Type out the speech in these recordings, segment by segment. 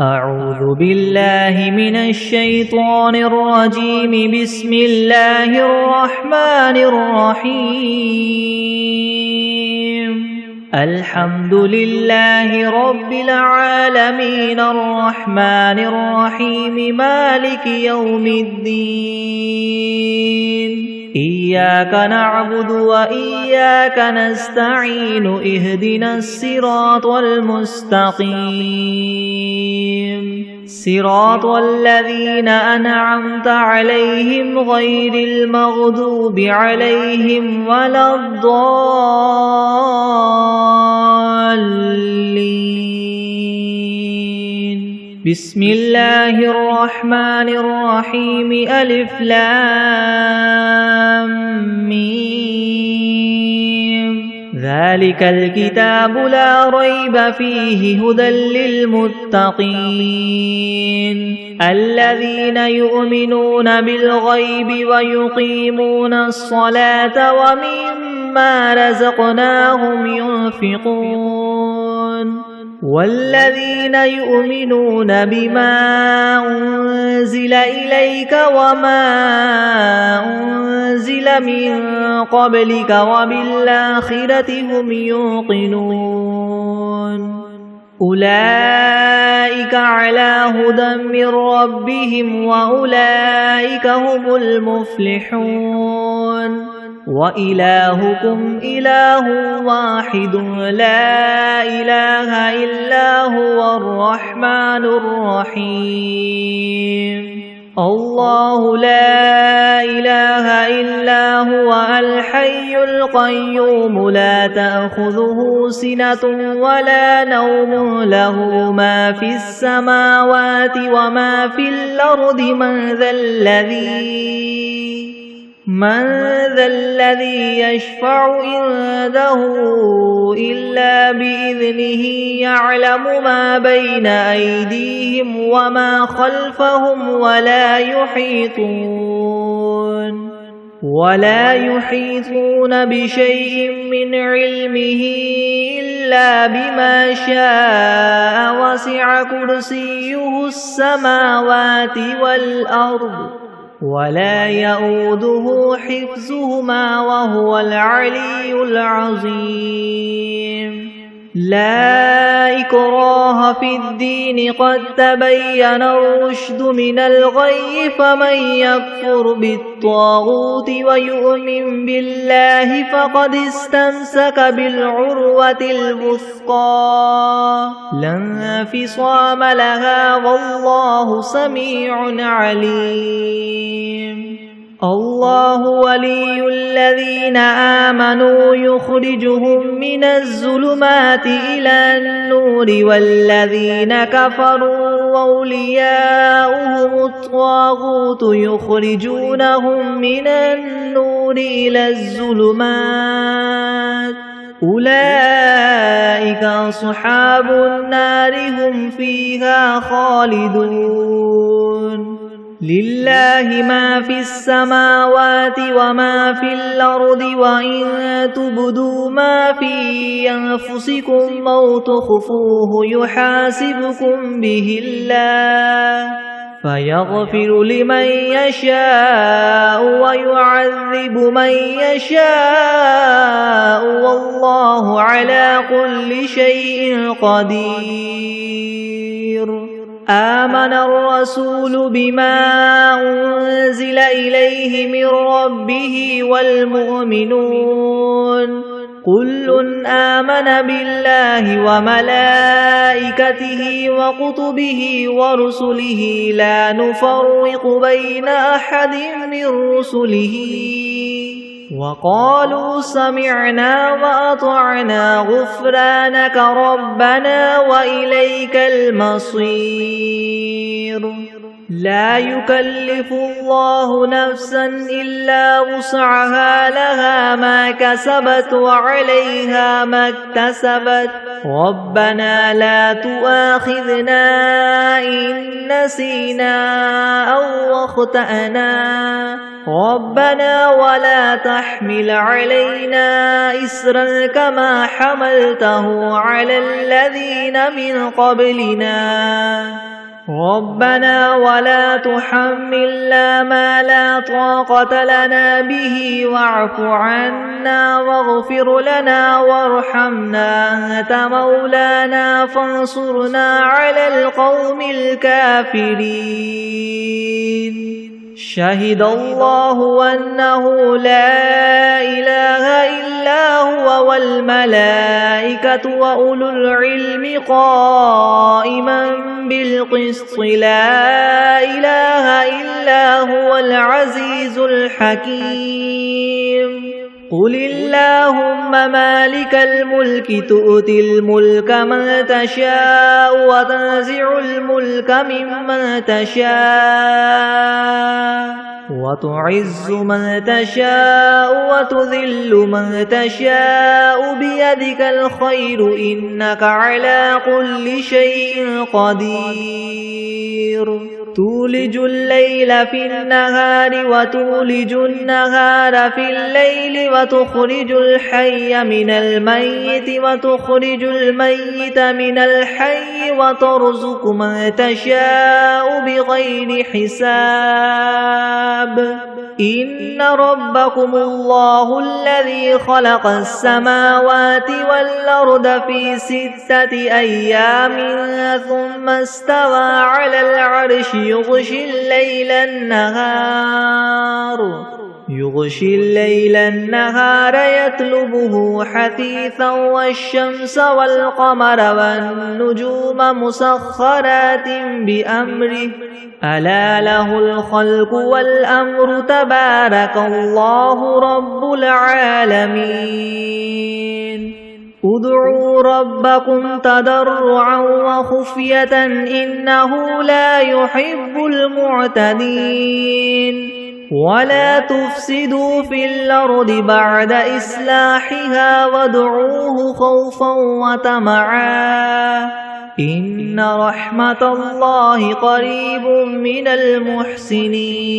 أعوذ بالله من الشيطان الرجيم. بسم الله الرحمن الرحيم. الحمد لله رب العالمين الرحمن الرحيم مالك يوم الدين. إياك نعبد وإياك نستعين. اهدنا الصراط المستقيم صراط الذين أنعمت عليهم غير المغضوب عليهم ولا الضالين. بسم الله الرحمن الرحيم. ألف لام ميم. ذلك الكتاب لا ريب فيه هدى للمتقين الذين يؤمنون بالغيب ويقيمون الصلاة ومما رزقناهم ينفقون والذين يؤمنون بما أنزل إليك وما أنزل من قبلك وبالآخرة هم يوقنون أولئك على هدى من ربهم وأولئك هم المفلحون. وإلهكم إله واحد لا إله إلا هو الرحمن الرحيم. الله لا إله إلا هو الحي القيوم لا تأخذه سنة ولا نوم له ما في السماوات وما في الأرض. من ذا الذي يشفع عنده إلا بإذنه. يعلم ما بين أيديهم وما خلفهم ولا يحيطون بشيء من علمه إلا بما شاء. وسع كرسيه السماوات والأرض ولا يؤوده حفظهما وهو العلي العظيم. لا إكراه في الدين قد تبين الرشد من الغي. فمن يكفر بالطاغوت ويؤمن بالله فقد استمسك بالعروة الوثقى لا انفصام لها والله سميع عليم. الله ولي الذين آمنوا يخرجهم من الظلمات إلى النور والذين كفروا أولياؤهم الطاغوت يخرجونهم من النور إلى الظلمات. أولئك أصحاب النار هم فيها خالدون. لله ما في السماوات وما في الأرض. وإن تبدوا ما في أنفسكم أو تخفوه يحاسبكم به الله فيغفر لمن يشاء ويعذب من يشاء والله على كل شيء قدير. آمن الرسول بما أنزل إليه من ربه والمؤمنون كل آمن بالله وملائكته وكتبه ورسله لا نفرق بين أحد من رسله وقالوا سمعنا وأطعنا غفرانك ربنا وإليك المصير. لا يكلف الله نفسا إلا وسعها لها ما كسبت وعليها ما اكتسبت. ربنا لا تؤاخذنا إن نسينا أو أخطأنا ربنا ولا تحمل علينا إسرا كما حملته على الذين من قبلنا ربنا ولا تحملنا ما لا طاقة لنا به واعف عنا واغفر لنا وارحمنا أنت مولانا فانصرنا على القوم الكافرين شهد الله أنه لا إله إلا هو والملائكة وأولو العلم قائما بالقسط لا إله إلا هو العزيز الحكيم قل اللهم مالك الملك تؤتي الملك من تشاء وتنزع الملك ممن تشاء وتعز من تشاء وتذل من تشاء بيدك الخير إنك على كل شيء قدير تولج الليل في النهار وتولج النهار في الليل وتخرج الحي من الميت وتخرج الميت من الحي وترزق من تشاء بغير حساب إن ربكم الله الذي خلق السماوات والأرض في 6 أيام ثم استوى على العرش يغشي الليل النهار يطلبه حثيثا والشمس والقمر والنجوم مسخرات بأمره ألا له الخلق والأمر تبارك الله رب العالمين ادعوا ربكم تضرعا وخفية إنه لا يحب المعتدين ولا تفسدوا في الأرض بعد إصلاحها وادعوه خوفا وطمعا إن رحمة الله قريب من المحسنين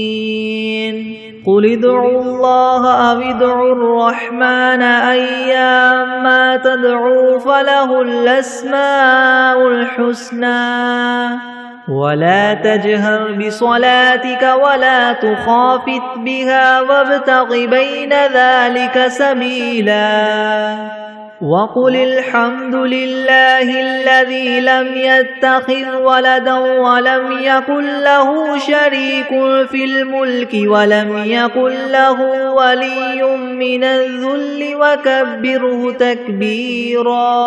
قل ادعوا الله أو ادعوا الرحمن أيما تدعوا فله الأسماء الحسنى ولا تجهر بصلاتك ولا تخافت بها وابتغ بين ذلك سبيلا وقل الحمد لله الذي لم يتخذ ولدا ولم يكن له شريك في الملك ولم يكن له ولي من الذل وكبره تكبيرا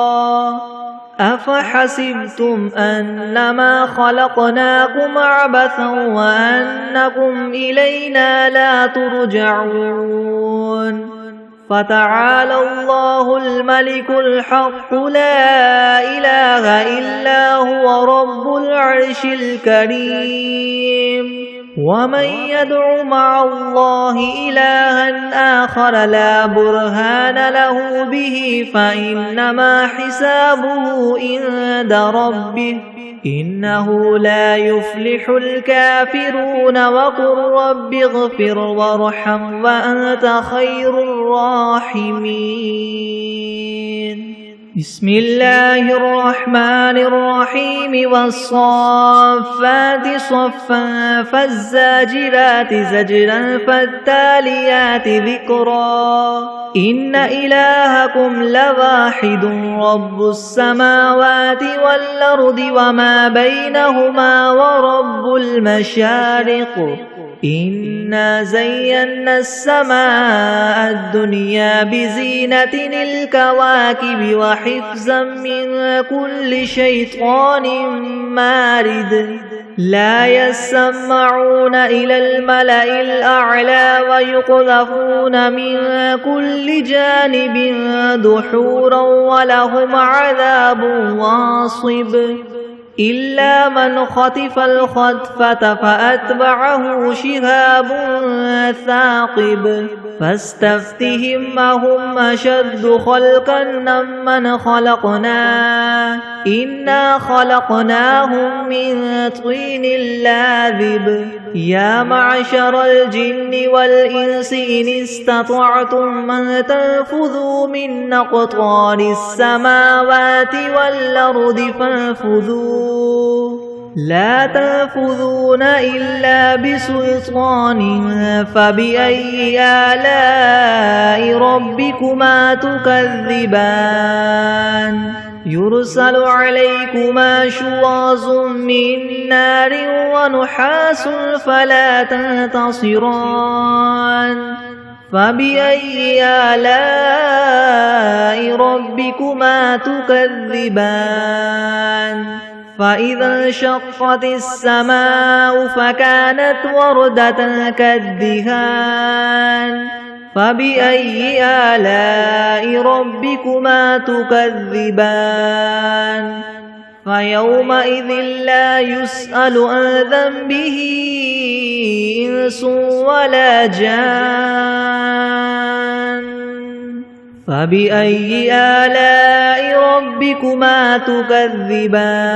أفحسبتم أنما خلقناكم عبثا وأنكم إلينا لا ترجعون فتعالى الله الملك الحق لا إله إلا هو رب العرش الكريم ومن يدع مع الله إلها آخر لا برهان له به فإنما حسابه عند ربه إنه لا يفلح الكافرون وقل رب اغفر وارحم وأنت خير الراحمين بسم الله الرحمن الرحيم والصافات صفا فالزاجرات زجرا فالتاليات ذكرا إن إلهكم لواحد رب السماوات والأرض وما بينهما ورب المشارق إنا زينا السماء الدنيا بزينة الكواكب وحفظا من كل شيطان مارد لا يسمعون إلى الملأ الأعلى ويقذفون من كل جانب دحورا ولهم عذاب واصب إلا من خطف الخطفة فأتبعه شهاب ثاقب فاستفتهم أهم أشد خلقا ممن خلقنا إنا خلقناهم من طين لاذب يا معشر الجن والإنس إن استطعتم من تنفذوا من أقطار السماوات والأرض فانفذوا لا تنفذون إلا بسلطان فبأي آلاء ربكما تكذبان يرسل عليكما شواظ من نار ونحاس فلا تنتصران فبأي آلاء ربكما تكذبان فإذا انشقت السماء فكانت وردة كالدهان فبأي آلاء ربكما تكذبان فيومئذ لا يسأل عن ذنبه إنس ولا جان فبأي آلاء ربكما تكذبان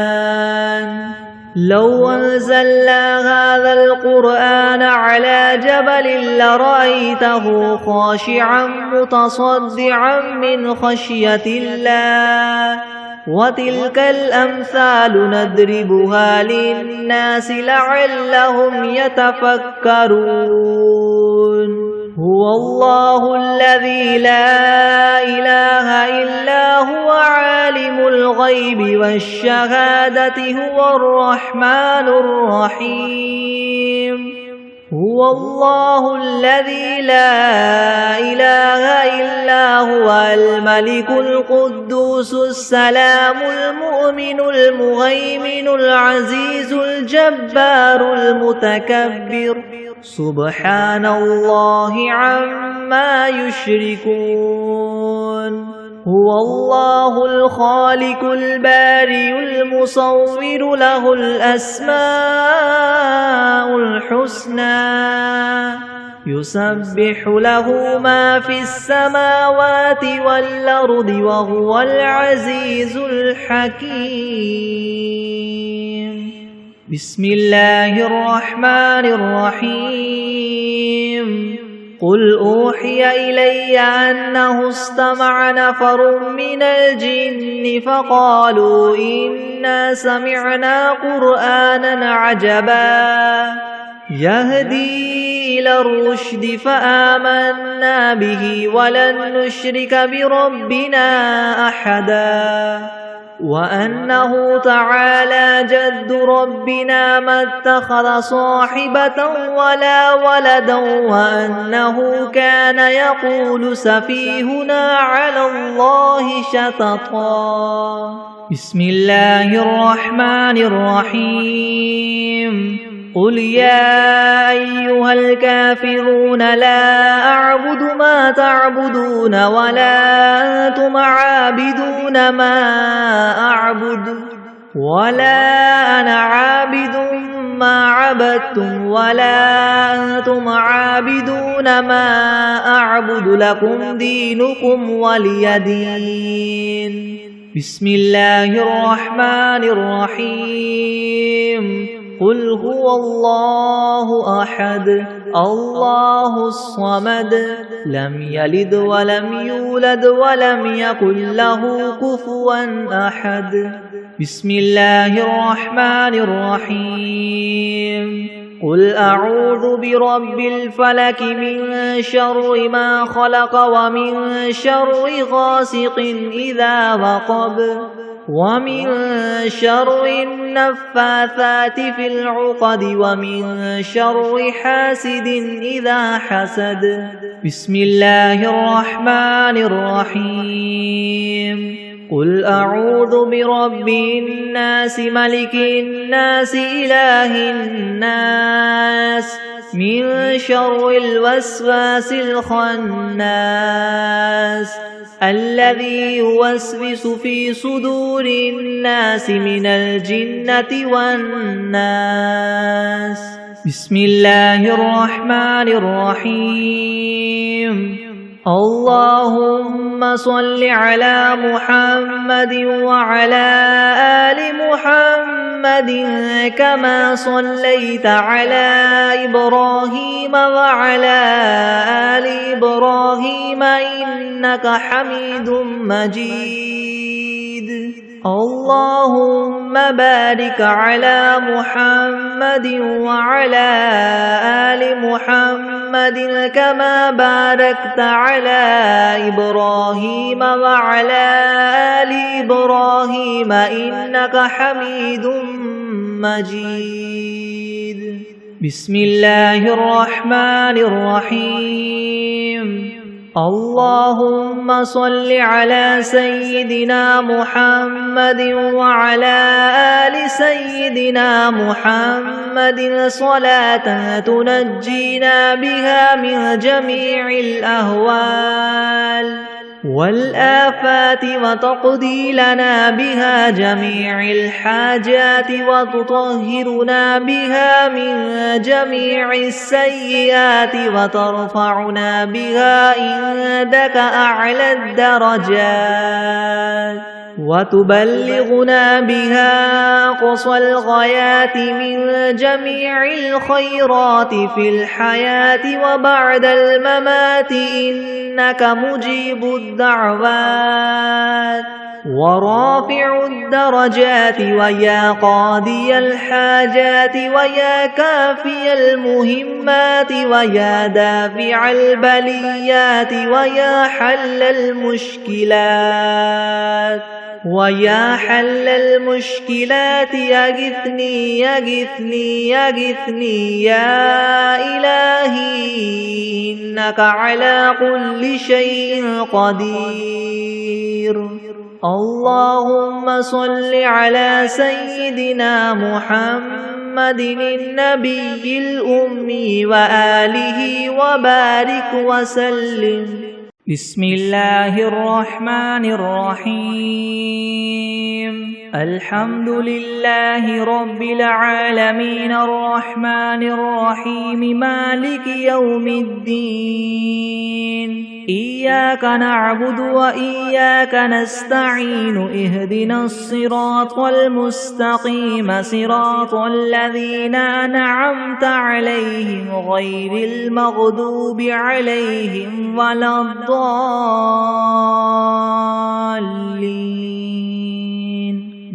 لو أنزلنا هذا القرآن على جبل لرأيته خاشعا متصدعا من خشية الله وتلك الأمثال نضربها للناس لعلهم يتفكرون هو الله الذي لا إله إلا هو عالم الغيب والشهادة هو الرحمن الرحيم هو الله الذي لا إله إلا هو الملك القدوس السلام المؤمن المهيمن العزيز الجبار المتكبر سبحان الله عما يشركون هو الله الخالق البارئ المصور له الأسماء الحسنى يسبح له ما في السماوات والأرض وهو العزيز الحكيم بسم الله الرحمن الرحيم قل أوحي إلي أنه استمع نفر من الجن فقالوا إنا سمعنا قرآنا عجبا يهدي إلى الرشد فآمنا به ولن نشرك بربنا أحدا وأنه تعالى جد ربنا ما اتخذ صاحبة ولا ولدا وأنه كان يقول سفيهنا على الله شططا بسم الله الرحمن الرحيم قل يا أيها الكافرون لا أعبد ما تعبدون ولا أنتم عابدون ما أعبد ولا أنا عابد ما عبدتم ولا أنتم عابدون ما أعبد لكم دينكم ولي دين بسم الله الرحمن الرحيم قل هو الله أحد الله الصمد لم يلد ولم يولد ولم يكن له كفوا أحد بسم الله الرحمن الرحيم قل أعوذ برب الفلك من شر ما خلق ومن شر غاسق إذا وقب ومن شر النفاثات في العقد ومن شر حاسد إذا حسد بسم الله الرحمن الرحيم قل أعوذ برب الناس ملك الناس إله الناس من شر الوسواس الخناس الذي يوسوس في صدور الناس من الجنة والناس بسم الله الرحمن الرحيم اللهم صل على محمد وعلى آل محمد كما صليت على إبراهيم وعلى آل إبراهيم إنك حميد مجيد اللهم بارك على محمد وعلى آل محمد كما باركت على إبراهيم وعلى آل إبراهيم إنك حميد مجيد. بسم الله الرحمن الرحيم. اللهم صل على سيدنا محمد وعلى آل سيدنا محمد صلاة تنجينا بها من جميع الأهوال والآفات وتقضي لنا بها جميع الحاجات وتطهرنا بها من جميع السيئات وترفعنا بها عندك أعلى الدرجات وتبلغنا بها أقصى الغايات من جميع الخيرات في الحياة وبعد الممات إنك مجيب الدعوات ورافع الدرجات ويا قاضي الحاجات ويا كافي المهمات ويا دافع البليات ويا حل المشكلات ويا حل المشكلات يغثني يغثني يغثني يا إلهي إنك على كل شيء قدير. اللهم صل على سيدنا محمد النبي الأمي وآله وبارك وسلم. بسم الله الرحمن الرحيم. الحمد لله رب العالمين الرحمن الرحيم مالك يوم الدين. إياك نعبد وإياك نستعين اهدنا الصراط المستقيم صراط الذين أنعمت عليهم غير المغضوب عليهم ولا الضالين.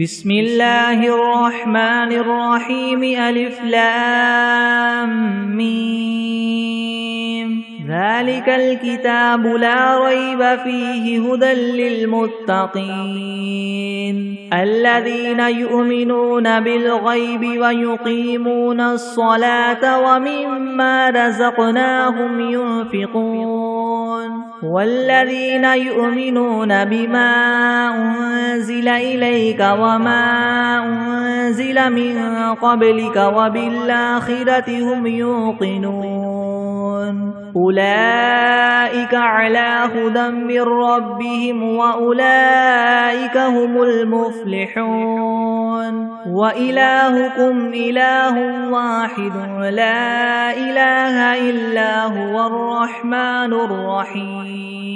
بسم الله الرحمن الرحيم. ألف لام ميم. ذلك الكتاب لا ريب فيه هدى للمتقين الذين يؤمنون بالغيب ويقيمون الصلاة ومما رزقناهم ينفقون والذين يؤمنون بما أنزل إليك وما أنزل من قبلك وبالآخرة هم يوقنون أولئك على هدى من ربهم وأولئك هم المفلحون. وإلهكم إله واحد لا إله إلا هو الرحمن الرحيم.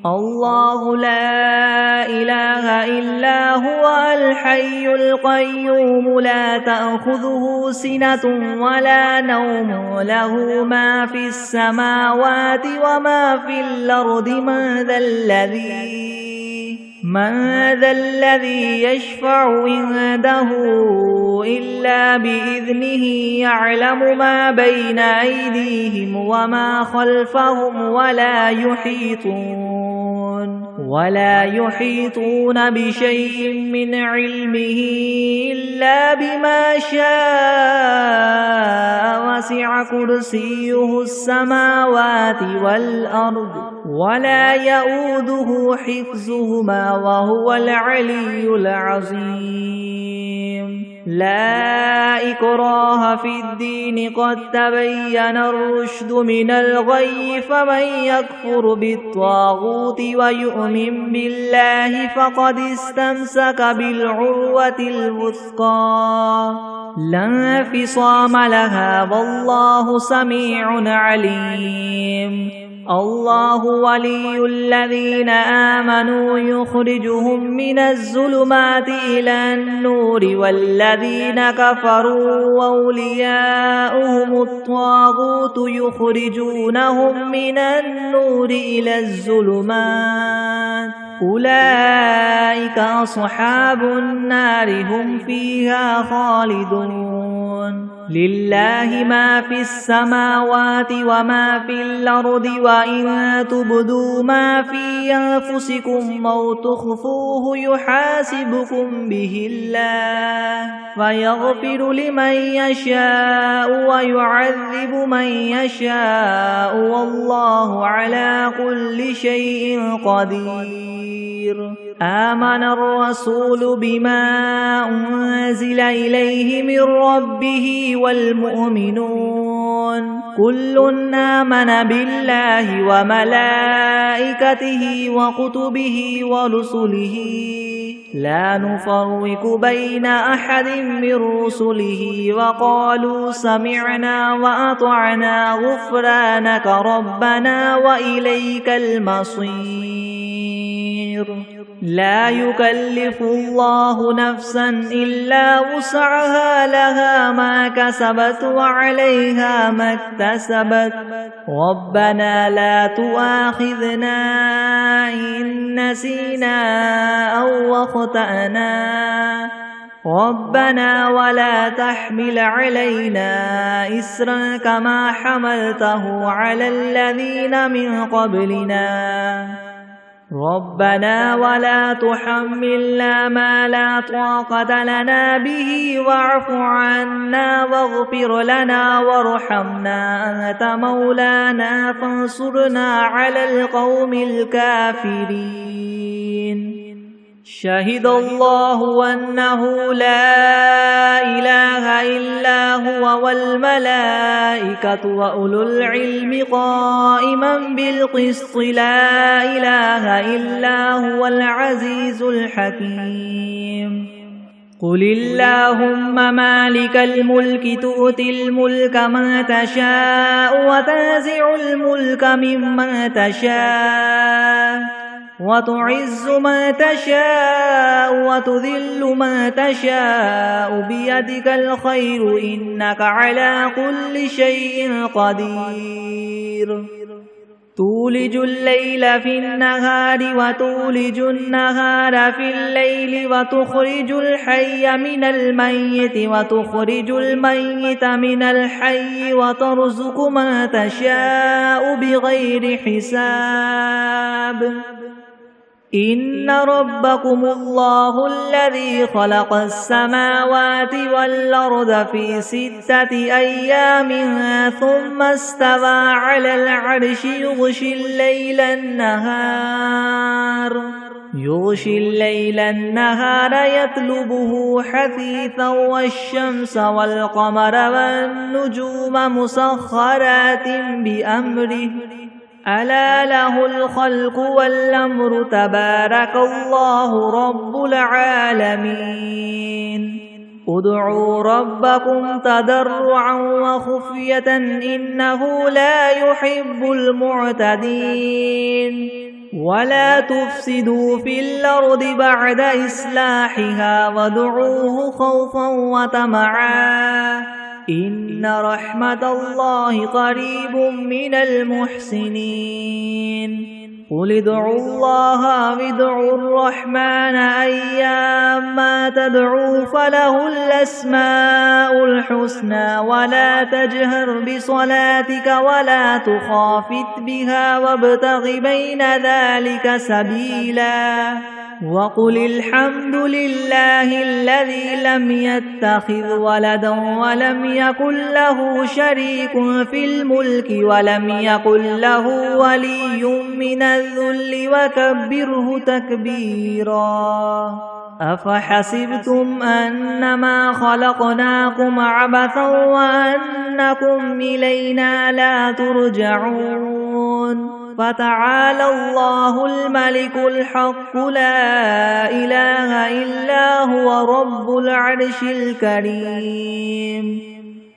الله لا إله إلا هو الحي القيوم لا تأخذه سنة ولا نوم له ما في السماوات وما في الأرض من ذا الذي يشفع عنده إلا بإذنه يعلم ما بين أيديهم وما خلفهم ولا يحيطون بشيء من علمه إلا بما شاء وسع كرسيه السماوات والأرض ولا يؤوده حفظهما وهو العلي العظيم. لا إكراه في الدين قد تبين الرشد من الغي فمن يكفر بالطاغوت ويؤمن بالله فقد استمسك بالعروة الوثقى لا انفصام لها والله سميع عليم. الله ولي الذين آمنوا يخرجهم من الظلمات إلى النور والذين كفروا أولياؤهم الطاغوت يخرجونهم من النور إلى الظلمات أولئك أصحاب النار هم فيها خالدون لله ما في السماوات وما في الأرض وإن تبدوا ما في أنفسكم أو تخفوه يحاسبكم به الله فيغفر لمن يشاء ويعذب من يشاء والله على كل شيء قدير آمن الرسول بما أنزل إليه من ربه والمؤمنون كل آمن بالله وملائكته وكتبه ورسله لا نفرق بين أحد من رسله وقالوا سمعنا وأطعنا غفرانك ربنا وإليك المصير لا يكلف الله نفسا إلا وسعها لها ما كسبت وعليها ما اكتسبت ربنا لا تؤاخذنا إن نسينا أو أخطأنا ربنا ولا تحمل علينا إسرا كما حملته على الذين من قبلنا ربنا ولا تحملنا ما لا طاقة لنا به واعف عنا واغفر لنا وارحمنا أنت مولانا فانصرنا على القوم الكافرين شهد الله أنه لا إله إلا هو والملائكة وأولو العلم قائما بالقسط لا إله إلا هو العزيز الحكيم قل اللهم مالك الملك تؤتي الملك من تشاء وتنزع الملك ممن تشاء وتعز من تشاء وتذل من تشاء بيدك الخير إنك على كل شيء قدير تولج الليل في النهار وتولج النهار في الليل وتخرج الحي من الميت وتخرج الميت من الحي وترزق من تشاء بغير حساب إن ربكم الله الذي خلق السماوات والأرض في 6 أيام ثم استوى على العرش يغشي الليل النهار يطلبه حثيثا والشمس والقمر والنجوم مسخرات بأمره ألا له الخلق والأمر تبارك الله رب العالمين ادعوا ربكم تضرعا وخفية إنه لا يحب المعتدين ولا تفسدوا في الأرض بعد إصلاحها وادعوه خوفا وطمعا إن رحمة الله قريب من المحسنين قل ادعوا الله وادعوا الرحمن أيما تدعوا فله الأسماء الحسنى ولا تجهر بصلاتك ولا تخافت بها وابتغ بين ذلك سبيلا وقل الحمد لله الذي لم يتخذ ولدا ولم يكن له شريك في الملك ولم يكن له ولي من الذل وكبره تكبيرا أفحسبتم أنما خلقناكم عبثا وأنكم إلينا لا ترجعون فتعالى الله الملك الحق لا إله إلا هو رب العرش الكريم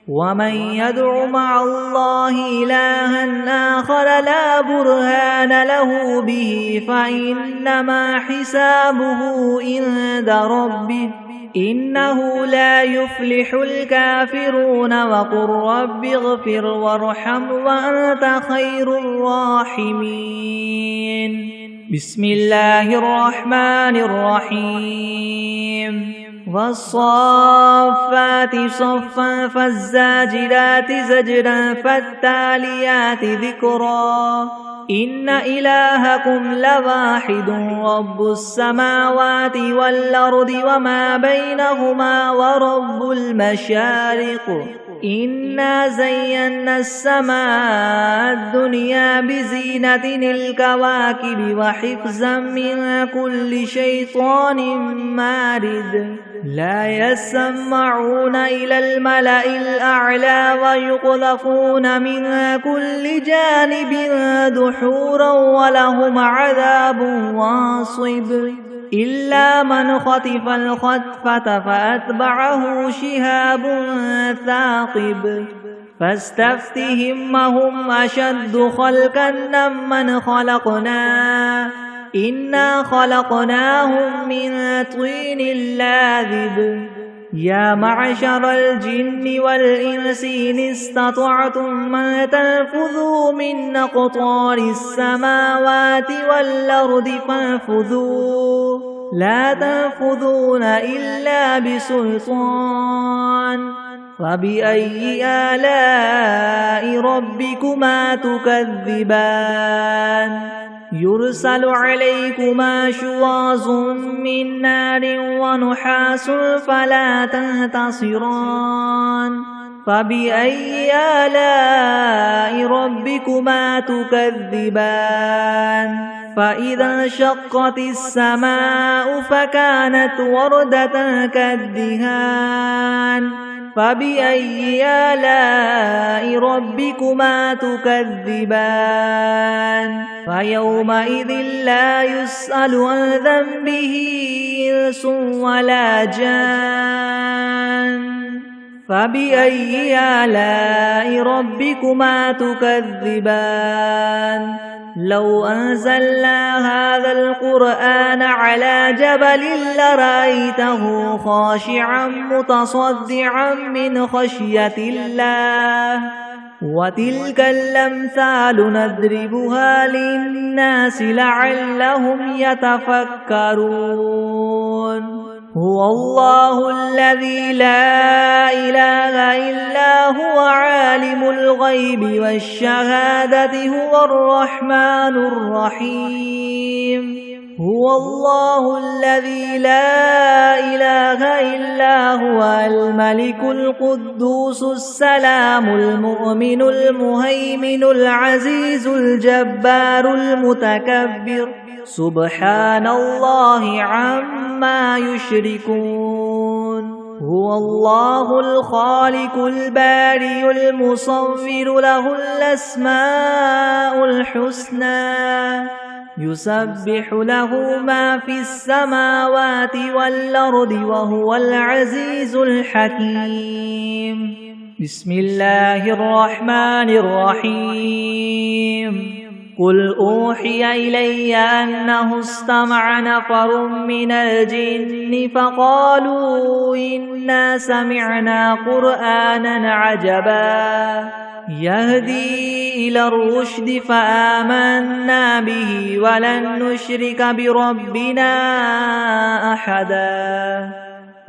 ومن يدع مع الله إلها آخر لا برهان له به فإنما حسابه عند ربه إنه لا يفلح الكافرون وقل رب اغفر وارحم وأنت خير الراحمين بسم الله الرحمن الرحيم والصافات صفا فالزاجرات زجرا فالتاليات ذكرا إن إلهكم لواحد رب السماوات والأرض وما بينهما ورب المشارق إنا زينا السماء الدنيا بزينة الكواكب وحفظا من كل شيطان مارد لا يسمعون إلى الملأ الأعلى ويقذفون من كل جانب دحورا ولهم عذاب واصب إلا من خطف الخطفة فأتبعه شهاب ثاقب فاستفتهم أهم أشد خلقا ممن خلقنا إنا خلقناهم من طين لاذب يا معشر الجن والإنس إن استطعتم أن تنفذوا من أقطار السماوات والأرض فانفذوا لا تنفذون إلا بسلطان فبأي آلاء ربكما تكذبان يرسل عليكما شواظ من نار ونحاس فلا تنتصران فبأي آلاء ربكما تكذبان فإذا انشقت السماء فكانت وردة كالدهان فبأي آلاء ربكما تكذبان فيومئذ لا يسأل عن ذنبه إنس ولا جان فبأي آلاء ربكما تكذبان لو أنزلنا هذا القرآن على جبل لرأيته خاشعا متصدعا من خشية الله وتلك الأمثال نضربها للناس لعلهم يتفكرون هو الله الذي لا إله إلا هو عالم الغيب والشهادة هو الرحمن الرحيم هو الله الذي لا إله إلا هو الملك القدوس السلام المؤمن المهيمن العزيز الجبار المتكبر سبحان الله عما يشركون هو الله الخالق البارئ المصور له الأسماء الحسنى يسبح له ما في السماوات والأرض وهو العزيز الحكيم بسم الله الرحمن الرحيم قل أوحي إلي أنه استمع نفر من الجن فقالوا إنا سمعنا قرآنا عجبا يهدي إلى الرشد فآمنا به ولن نشرك بربنا أحدا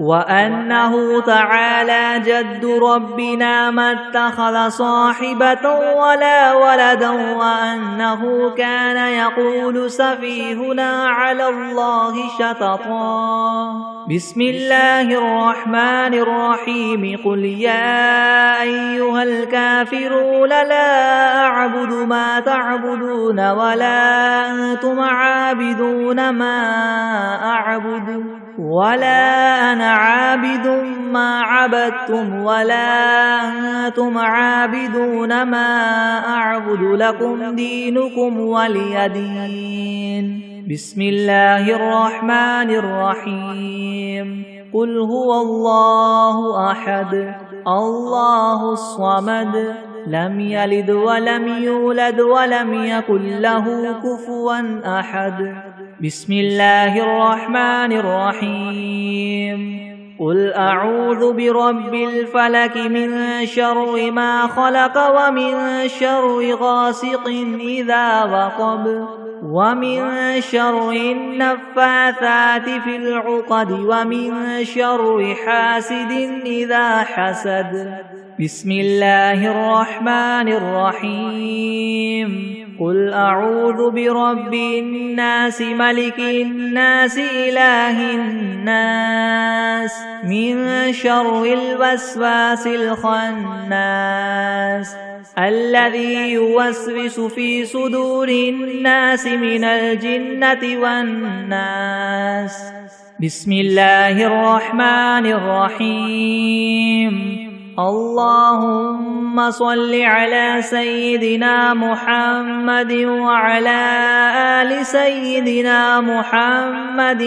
وأنه تعالى جد ربنا ما اتخذ صاحبة ولا ولدا وأنه كان يقول سفيهنا على الله شططا بسم الله الرحمن الرحيم قل يا أيها الكافرون لا أعبد ما تعبدون ولا أنتم عابدون ما أعبد ولا أنا عابد ما عبدتم ولا أنتم عابدون ما أعبد لكم دينكم ولي دين بسم الله الرحمن الرحيم قل هو الله أحد الله الصمد لم يلد ولم يولد ولم يكن له كفوا أحد بسم الله الرحمن الرحيم قل أعوذ برب الفلك من شر ما خلق ومن شر غاسق إذا وقب ومن شر النفاثات في العقد ومن شر حاسد إذا حسد. بسم الله الرحمن الرحيم. قل أعوذ برب الناس ملك الناس إله الناس من شر الوسواس الخناس الذي يوسوس في صدور الناس من الجنة والناس. بسم الله الرحمن الرحيم. اللهم صل على سيدنا محمد وعلى آل سيدنا محمد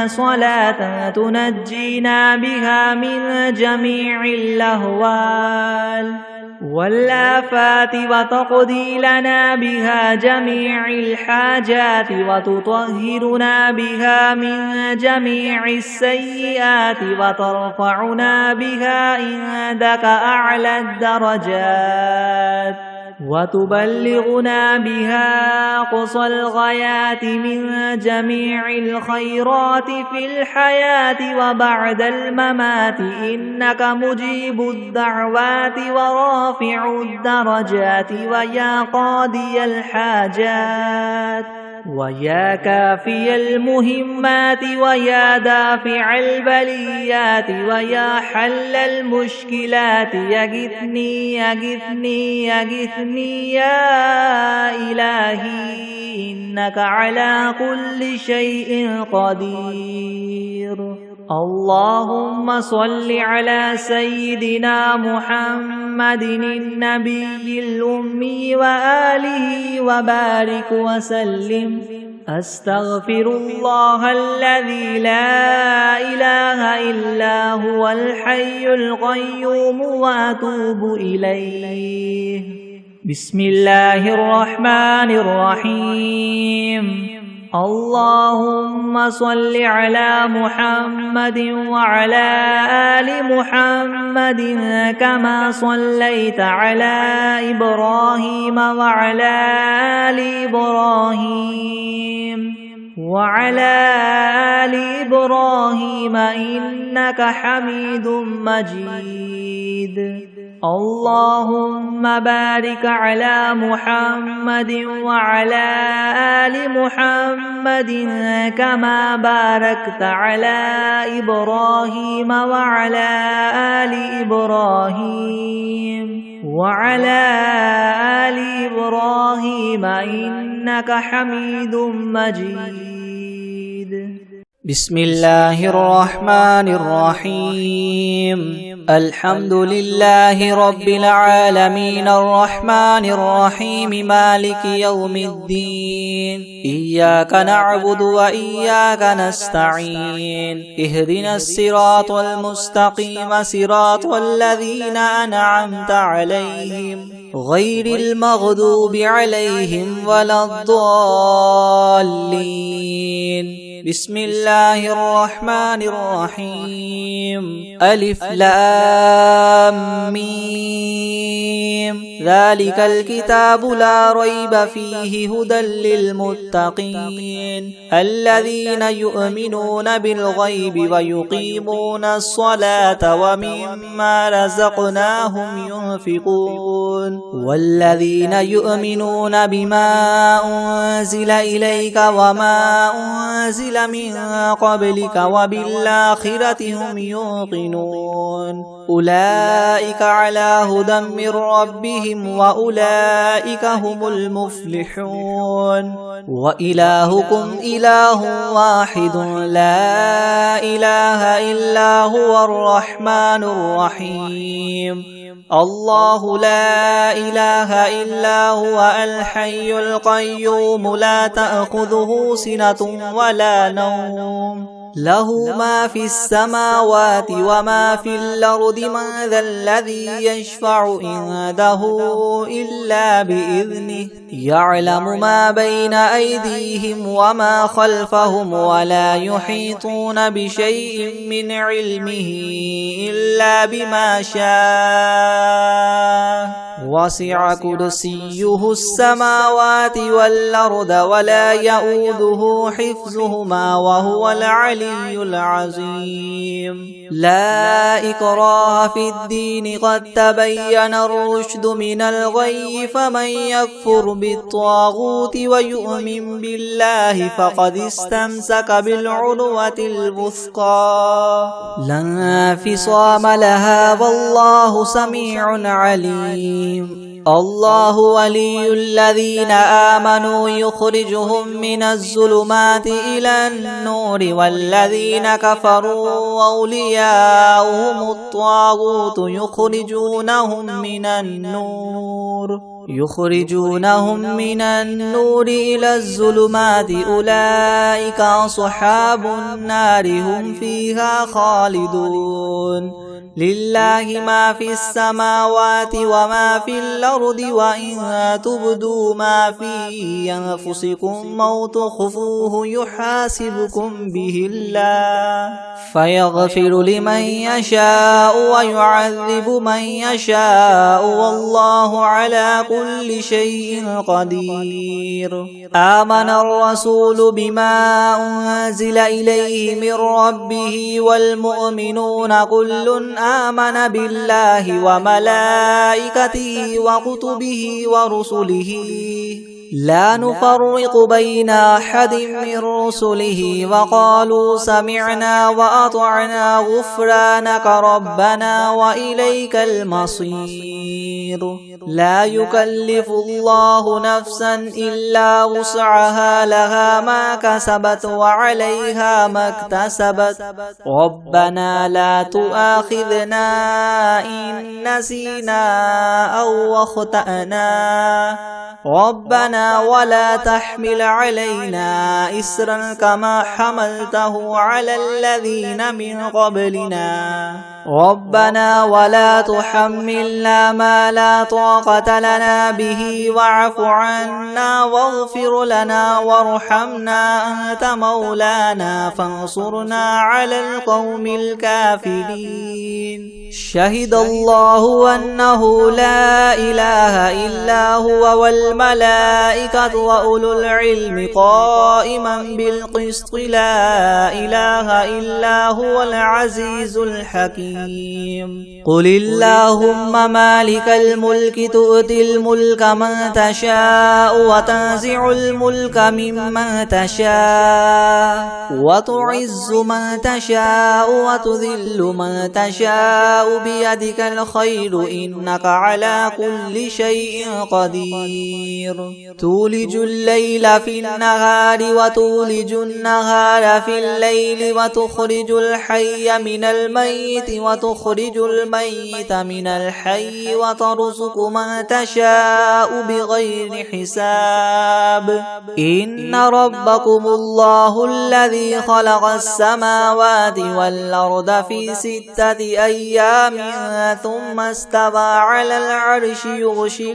صلاة تنجينا بها من جميع الأهوال والآفات وتقضي لنا بها جميع الحاجات وتطهرنا بها من جميع السيئات وترفعنا بها عندك أعلى الدرجات وتبلغنا بها أقصى الغايات من جميع الخيرات في الحياة وبعد الممات إنك مجيب الدعوات ورافع الدرجات ويا قاضي الحاجات ويا كافي المهمات ويا دافع البليات ويا حل المشكلات يغثني يغثني يغثني يا إلهي إنك على كل شيء قدير. اللهم صل على سيدنا محمد النبي الأمي وآله وبارك وسلم. أستغفر الله الذي لا إله إلا هو الحي القيوم وأتوب إليه. بسم الله الرحمن الرحيم. اللهم صل على محمد وعلى آل محمد كما صليت على إبراهيم وعلى آل إبراهيم إنك حميد مجيد. اللهم بارك على محمد وعلى آل محمد كما باركت على إبراهيم وعلى آل إبراهيم إنك حميد مجيد. بسم الله الرحمن الرحيم. الحمد لله رب العالمين الرحمن الرحيم مالك يوم الدين. إياك نعبد وإياك نستعين. اهدنا الصراط المستقيم صراط الذين أنعمت عليهم غير المغضوب عليهم ولا الضالين. بسم الله الرحمن الرحيم. ألف لام ميم. ذلك الكتاب لا ريب فيه هدى للمتقين الذين يؤمنون بالغيب ويقيمون الصلاة ومما رزقناهم ينفقون والذين يؤمنون بما أنزل إليك وما أنزل من قبلك وبالآخرة هم يوقنون أولئك على هدى من ربهم وأولئك هم المفلحون. وإلهكم إله واحد لا إله إلا هو الرحمن الرحيم. الله لا إله إلا هو الحي القيوم لا تأخذه سنة ولا نوم له ما في السماوات وما في الأرض من ذا الذي يشفع عنده إلا بإذنه يعلم ما بين أيديهم وما خلفهم ولا يحيطون بشيء من علمه إلا بما شاء وسع كرسيه السماوات والأرض ولا يؤوده حفظهما وهو العلي العظيم لا إكراه في الدين قد تبين الرشد من الغي فمن يكفر بالطاغوت ويؤمن بالله فقد استمسك بالعروة الوثقى لا انفصام لها والله سميع عليم الله ولي الذين آمنوا يخرجهم من الظلمات إلى النور والذين كفروا أولياؤهم الطاغوت يخرجونهم من النور إلى الظلمات أولئك أصحاب النار هم فيها خالدون لله ما في السماوات وما في الأرض وإن تبدوا ما في أنفسكم أو تخفوه يحاسبكم به الله فيغفر لمن يشاء ويعذب من يشاء والله على كل شيء قدير آمن الرسول بما أنزل إليه من ربه والمؤمنون كل آمن بالله وملائكته وكتبه ورسله لا نفرق بين أحد من رسله وقالوا سمعنا وأطعنا غفرانك ربنا وإليك المصير لا يكلف الله نفسا إلا وسعها لها ما كسبت وعليها ما اكتسبت ربنا لا تؤاخذنا إن نسينا أو أخطأنا ربنا ولا تحمل علينا إسرا كما حملته على الذين من قبلنا ربنا ولا تحملنا ما لا طاقة لنا به واعف عنا واغفر لنا وارحمنا أنت مولانا فانصرنا على القوم الكافرين شهد الله أنه لا إله إلا هو والملائكة وأولو العلم قائما بالقسط لا إله إلا هو العزيز الحكيم قل اللهم مالك الملك تؤتي الملك من تشاء وتنزع الملك ممن تشاء وتعز من تشاء وتذل من تشاء بيدك الخير إنك على كل شيء قدير تولج الليل في النهار وتولج النهار في الليل وتخرج الحي من الميت وتخرج الميت من الحي وترزق من تشاء بغير حساب إن ربكم الله الذي خلق السماوات والأرض في 6 أيام ثم استوى على العرش يغشي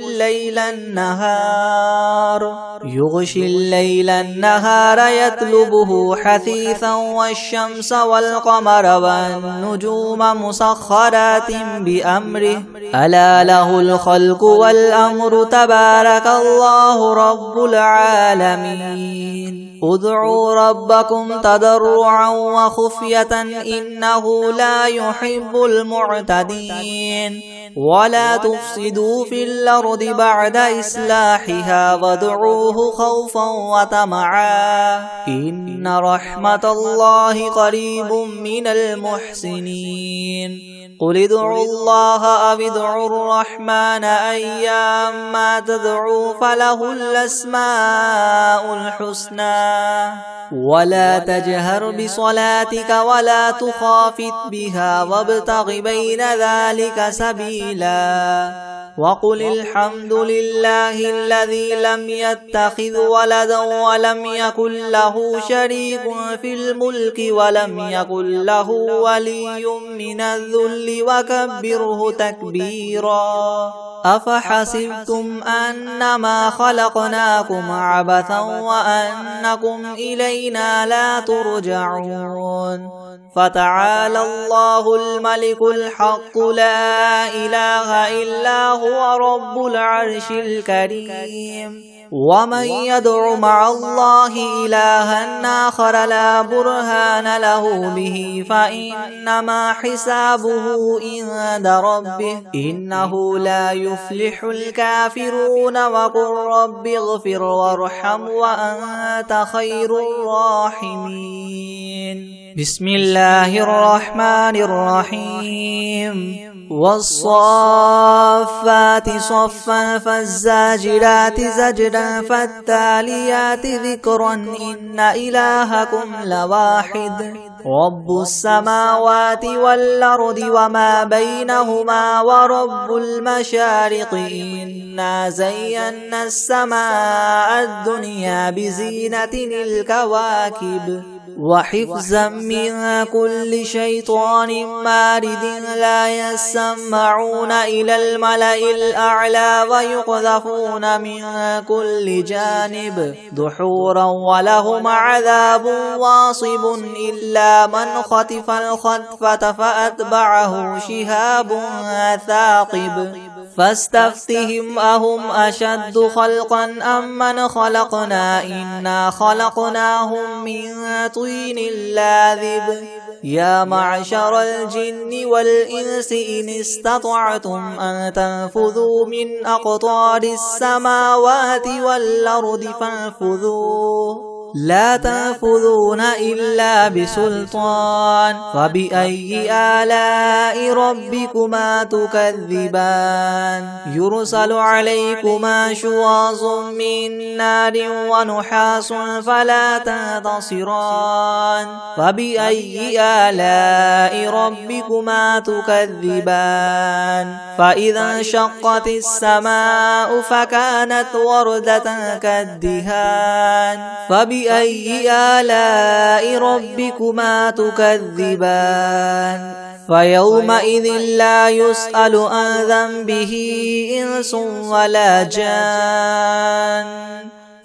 الليل النهار يطلبه حثيثا والشمس والقمر والنجوم مسخرات بأمره ألا له الخلق والأمر تبارك الله رب العالمين ادعوا ربكم تضرعا وخفية إنه لا يحب المعتدين ولا تفسدوا في الأرض بعد إصلاحها وادعوه خوفا وطمعا إن رحمة الله قريب من المحسنين قل ادعوا الله أو ادعوا الرحمن أيما تدعوا فله الأسماء الحسنى ولا تجهر بصلاتك ولا تخافت بها وابتغ بين ذلك سبيلا وقل الحمد لله الذي لم يتخذ ولدا ولم يكن له شريك في الملك ولم يكن له ولي من الذل وكبره تكبيرا أفحسبتم أنما خلقناكم عبثا وأنكم إلينا لا ترجعون فتعالى الله الملك الحق لا إله إلا هو رب العرش الكريم ومن يدع مع الله إلها آخر لا برهان له به فإنما حسابه عند ربه إنه لا يفلح الكافرون وقل رب اغفر وارحم وأنت خير الراحمين بسم الله الرحمن الرحيم والصافات صفا فالزاجرات زجرا فالتاليات ذكرا إن إلهكم لواحد رب السماوات والأرض وما بينهما ورب المشارق إنا زينا السماء الدنيا بزينة الكواكب وحفظا من كل شيطان مارد لا يسمعون إلى الملأ الأعلى ويقذفون من كل جانب دحورا ولهم عذاب واصب إلا من خطف الخطفة فأتبعه شهاب ثاقب فاستفتهم أهم أشد خلقا أم من خلقنا إنا خلقناهم من طين لاذب يا معشر الجن والإنس إن استطعتم أن تنفذوا من أقطار السماوات والأرض فانفذوا لا تنفذون إلا بسلطان فبأي آلاء ربكما تكذبان يرسل عليكما شواظ من نار ونحاس فلا تنتصران فبأي آلاء ربكما تكذبان فإذا انشقت السماء فكانت وردة كالدهان فبأي آلاء ربكما تكذبان فيومئذ لا يسأل عن ذنبه إنس ولا جان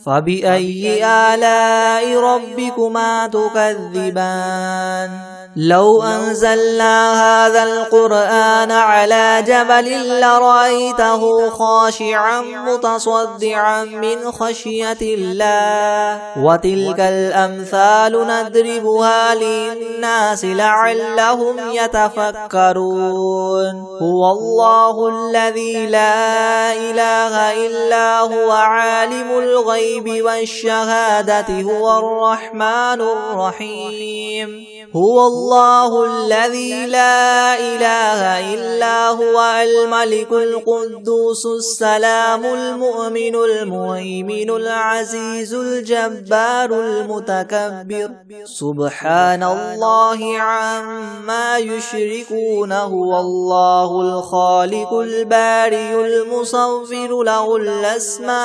فبأي آلاء ربكما تكذبان لو أنزلنا هذا القرآن على جبل لرأيته خاشعا متصدعا من خشية الله وتلك الأمثال نضربها للناس لعلهم يتفكرون هو الله الذي لا إله إلا هو عالم الغيب والشهادة هو الرحمن الرحيم هو الله الذي لا إله إلا هو الملك القدوس السلام المؤمن المهيمن العزيز الجبار المتكبر سبحان الله عما يشركون هو الله الخالق البارئ المصور له الأسماء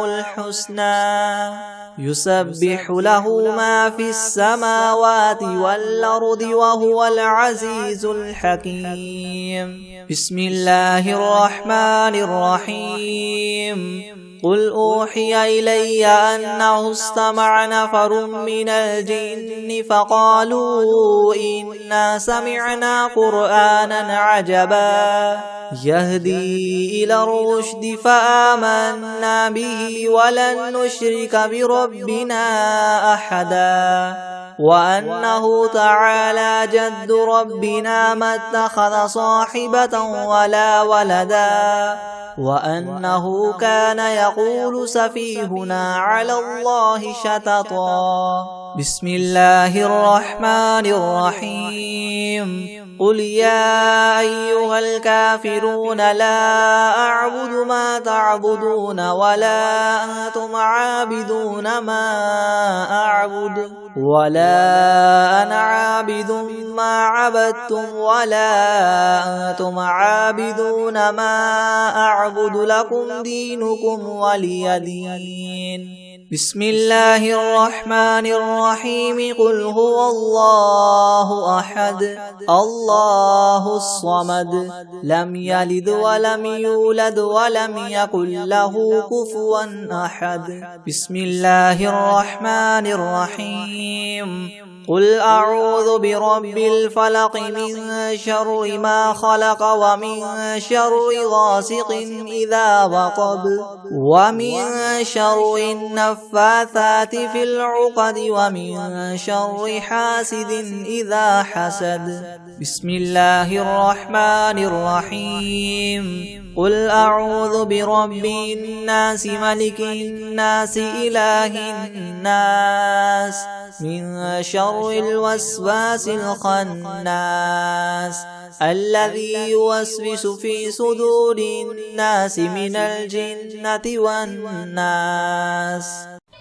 الحسنى يسبح له ما في السماوات والأرض وهو العزيز الحكيم بسم الله الرحمن الرحيم قل أوحي إلي أنه استمع نفر من الجن فقالوا إنا سمعنا قرآنا عجبا يهدي إلى الرشد فآمنا به ولن نشرك بربنا أحدا وأنه تعالى جد ربنا ما اتخذ صاحبة ولا ولدا وأنه كان يقول سفيهنا على الله شططا بسم الله الرحمن الرحيم قل يا أيها الكافرون لا أعبد ما تعبدون ولا أنتم عابدون ما أعبد ولا أنا عابد ما عبدتم ولا أنتم عابدون ما أعبد لكم دينكم ولي دين بسم الله الرحمن الرحيم قل هو الله أحد الله الصمد لم يلد ولم يولد ولم يكن له كفوا أحد بسم الله الرحمن الرحيم قل أعوذ برب الفلق من شر ما خلق ومن شر غاسق إذا وقب ومن شر النفاثات في العقد ومن شر حاسد إذا حسد بسم الله الرحمن الرحيم قل أعوذ برب الناس ملك الناس إله الناس من شر الوسواس الخناس الذي يوسوس في صدور الناس من الجنة والناس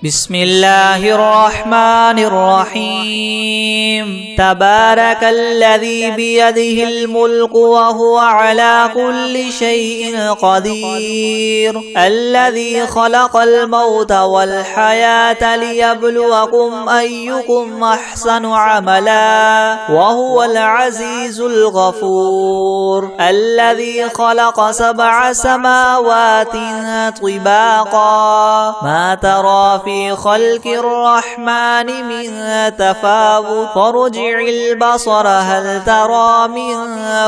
بسم الله الرحمن الرحيم تبارك الذي بيده الملك وهو على كل شيء قدير الذي خلق الموت والحياة ليبلوكم أيكم أحسن عملا وهو العزيز الغفور الذي خلق 7 سماوات طباقا ما ترى في خلق الرحمن من تفاوت فارجع البصر هل ترى من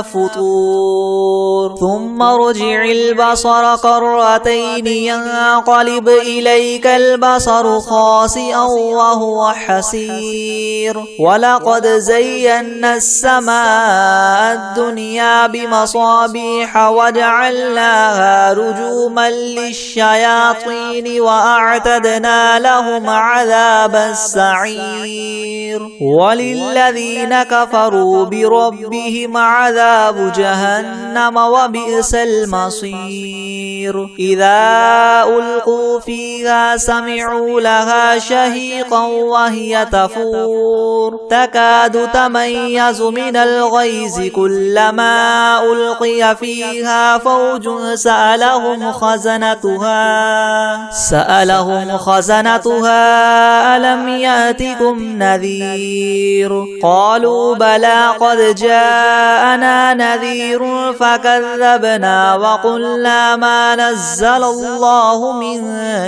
فطور ثم ارجع البصر كرتين ينقلب إليك البصر خاسئا وهو حسير ولقد زينا السماء الدنيا بمصابيح وجعلناها رجوما للشياطين وأعتدنا لهم عذاب السعير وللذين كفروا بربهم عذاب جهنم وبئس المصير إذا ألقوا فيها سمعوا لها شهيقا وهي تفور تكاد تميز من الغيظ كلما ألقي فيها فوج سألهم خزنتها ألم يأتكم نذير قالوا بلى قد جاءنا نذير فكذبنا وقلنا ما نزل الله من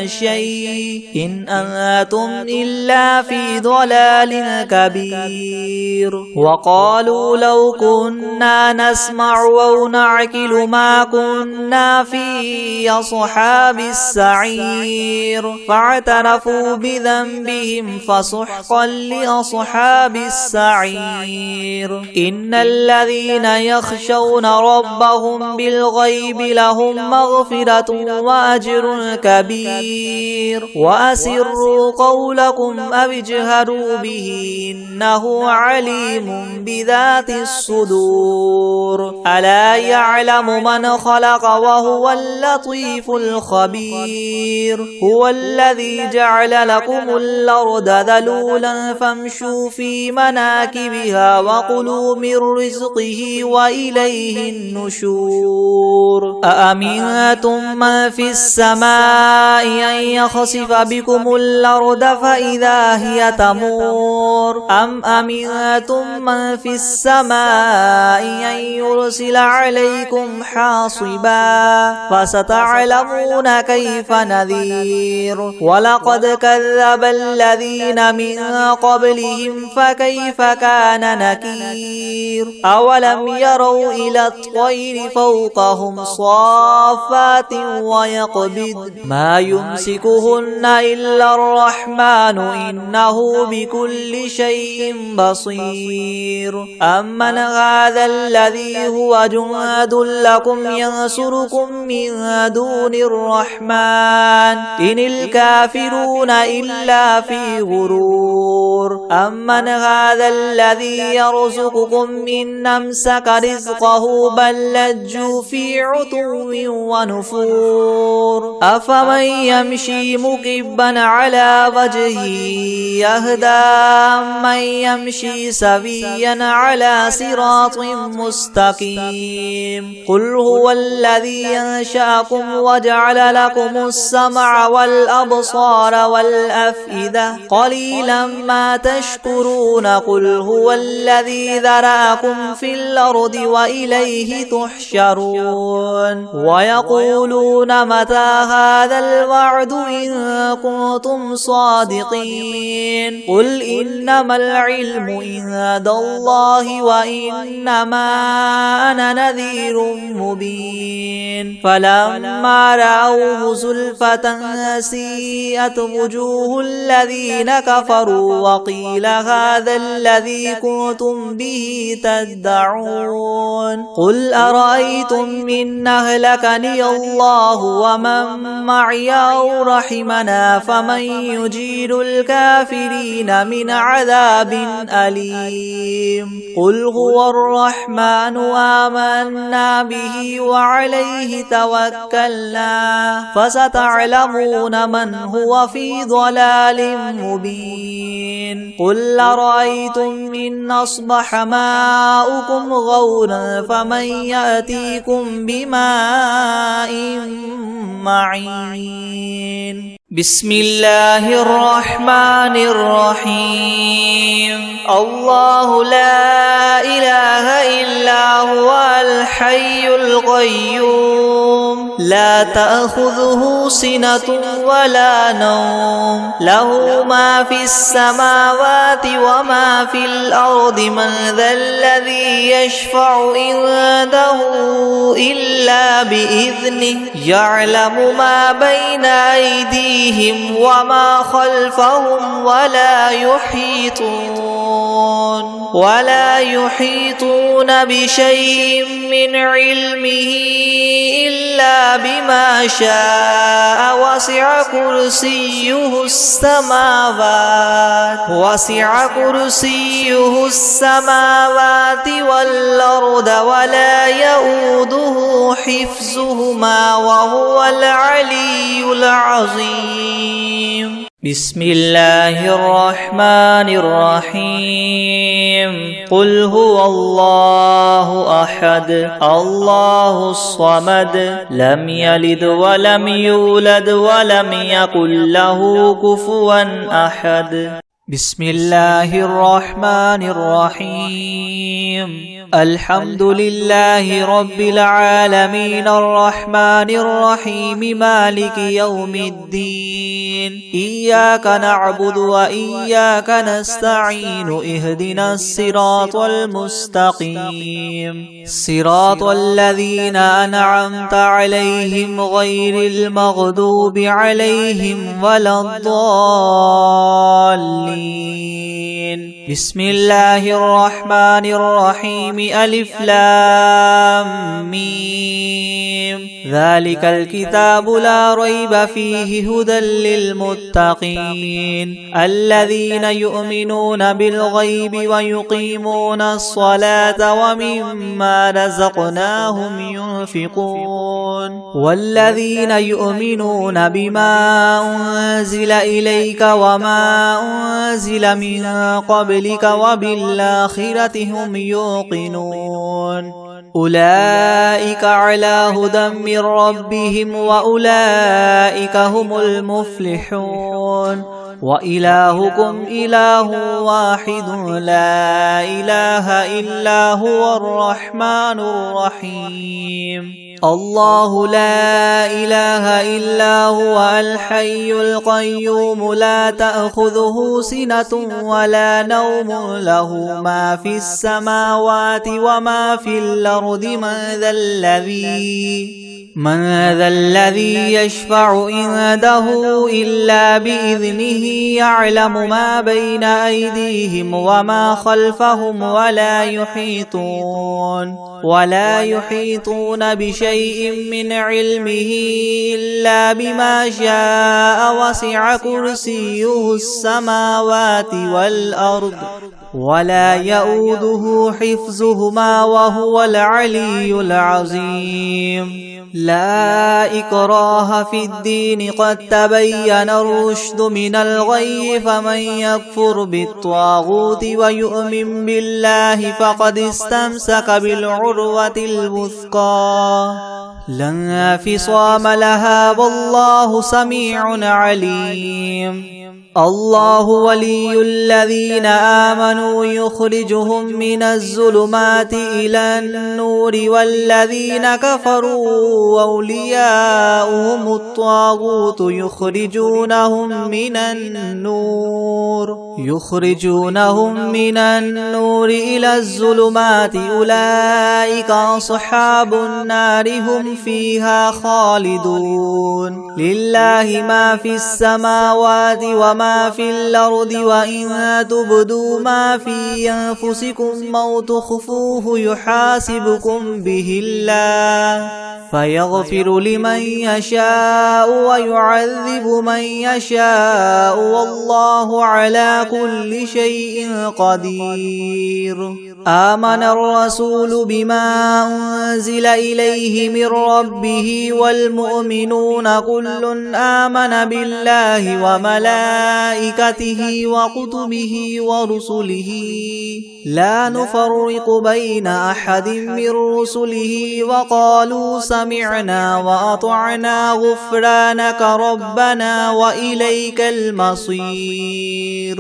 شيء إن أنتم إلا في ضلال كبير وقالوا لو كنا نسمع أو نعقل ما كنا في أصحاب السعير فاعترفوا بذنبهم فسحقا لأصحاب السعير إن الذين يخشون ربهم بالغيب لهم مغفرة وأجر كبير وأسروا قولكم أو اجهروا به إنه عليم بذات الصدور ألا يعلم من خلق وهو اللطيف الخبير هو الذي جعل لكم الأرض ذلولا فامشوا في مناكبها وكلوا من رزقه وإليه النشور أأمنتم من في السماء أن يخسف بكم الأرض فإذا هي تمور أم أمنتم من في السماء أن يرسل عليكم حاصبا فستعلمون كيف نذير ولقد كذب الذين من قبلهم فكيف كان نكير أولم يروا إلى الطير فوقهم صافات ويقبض ما يمسكهن إلا الرحمن إنه بكل شيء بصير أمن هذا الذي هو جند لكم ينصركم من دون الرحمن إن الكافرون إلا في غرور أمن هذا الذي يرزقكم إن أمسك رزقه بل لجوا في عتو عتو ونفور أفمن يمشي مكبا على وجهه يهدى من يمشي سويا على صراط مستقيم قل هو الذي أنشأكم وجعل لكم السمع والأبصار والأفئدة قليلا ما تشكرون قل هو الذي ذرأكم في الأرض وإليه تحشرون ويقولون متى هذا الوعد إن كنتم صادقين قل إنما العلم عند الله وإنما أنا نذير مبين فلما رأوه زلفة سيئت وجوه الذين كفروا وقيل هذا الذي كنتم به تدعون قل أرأيتم إن أهلكني الله ومن معي أو رحمنا فمن يجير الكافرين من عذاب أليم قل هو الرحمن آمنا به وعليه توكلنا فستعلمون من هو في ضلال مبين قل أرأيتم إن أصبح ماؤكم غورا فمن يأتيكم بماء معين بسم الله الرحمن الرحيم الله لا إله إلا هو الحي القيوم لا تأخذه سنة ولا نوم له ما في السماوات وما في الأرض من ذا الذي يشفع عنده إلا بإذنه يعلم ما بين أيديهم وما خلفهم ولا يحيطون بشيء من علمه إلا بما شاء وسع كرسيه السماوات والأرض ولا يؤوده حفظهما وهو العلي العظيم بسم الله الرحمن الرحيم قل هو الله أحد الله الصمد لم يلد ولم يولد ولم يكن له كفوا أحد بسم الله الرحمن الرحيم الحمد لله رب العالمين الرحمن الرحيم مالك يوم الدين إياك نعبد وإياك نستعين اهدنا الصراط المستقيم صراط الذين أنعمت عليهم غير المغضوب عليهم ولا الضالين بسم الله الرحمن الرحيم ألف لام ميم ذلك الكتاب لا ريب فيه هدى للمتقين الذين يؤمنون بالغيب ويقيمون الصلاة ومما رزقناهم ينفقون والذين يؤمنون بما أنزل إليك وما أنزل من قبلك وبالآخرة هم يوقنون أولئك على هدى من ربهم وأولئك هم المفلحون وإلهكم إله واحد لا إله إلا هو الرحمن الرحيم الله لا إله إلا هو الحي القيوم لا تأخذه سنة ولا نوم له ما في السماوات وما في الأرض من ذا الذي يشفع عنده إلا بإذنه يعلم ما بين أيديهم وما خلفهم ولا يحيطون بشيء من علمه إلا بما شاء وسع كرسيه السماوات والأرض ولا يؤوده حفظهما وهو العلي العظيم. لا إكراه في الدين قد تبين الرشد من الغي فمن يكفر بالطاغوت ويؤمن بالله فقد استمسك بالعروة الوثقى لا انفصام لها والله سميع عليم. الله ولي الذين آمنوا يخرجهم من الظلمات إلى النور والذين كفروا أولياؤهم الطاغوت يخرجونهم من النور إلى الظلمات أولئك أصحاب النار هم فيها خالدون. لله ما في السماوات وما في الأرض وإن تبدوا ما في أنفسكم أو تخفوه يحاسبكم به الله فيغفر لمن يشاء ويعذب من يشاء والله على كل شيء قدير. آمن الرسول بما أنزل إليه من ربه والمؤمنون كل آمن بالله وملائكته وكتبه ورسله لا نفرق بين أحد من رسله وقالوا سمعنا وأطعنا غفرانك ربنا وإليك المصير.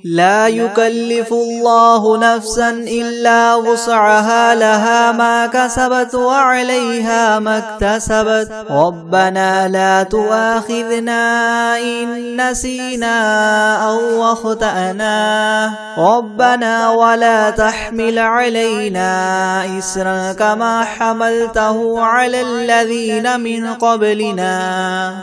لا يكلف الله نفسا إلا وسعها لها ما كسبت وعليها ما اكتسبت ربنا لا تؤاخذنا إن نسينا أو أخطأنا ربنا ولا تحمل علينا إسرا كما حملته على الذين من قبلنا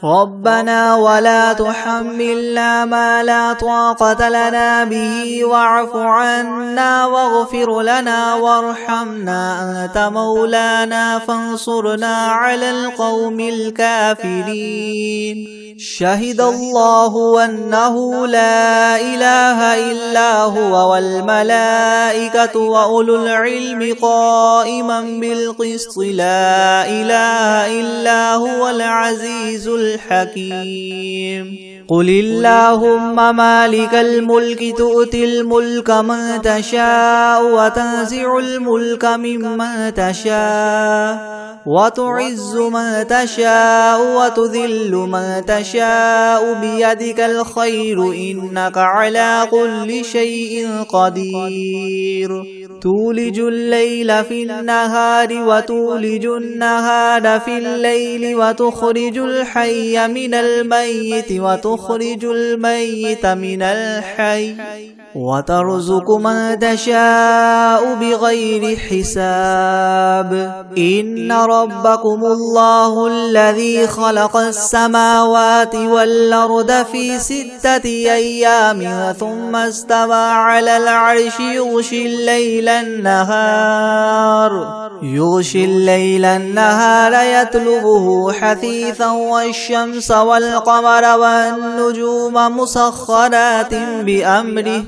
ربنا ولا تحملنا ما لا طاقة لنا به واعف عنا واغفر لنا وارحمنا أنت مولانا فانصرنا على القوم الكافرين. شهد الله أنه لا إله إلا هو والملائكة وأولو العلم قائما بالقسط لا إله إلا هو العزيز الحكيم. قل اللهم مالك الملك تؤتي الملك من تشاء وتنزع الملك ممن تشاء وتعز من تشاء وتذل من تشاء بيدك الخير إنك على كل شيء قدير. تولج الليل في النهار وتولج النهار في الليل وتخرج الحي من الميت وتخرج الميت من الحي وترزق من تشاء بغير حساب. إن ربكم الله الذي خلق السماوات والأرض في 6 أيام ثم استوى على العرش يغشي الليل النهار يطلبه حثيثا والشمس والقمر والنجوم مسخرات بأمره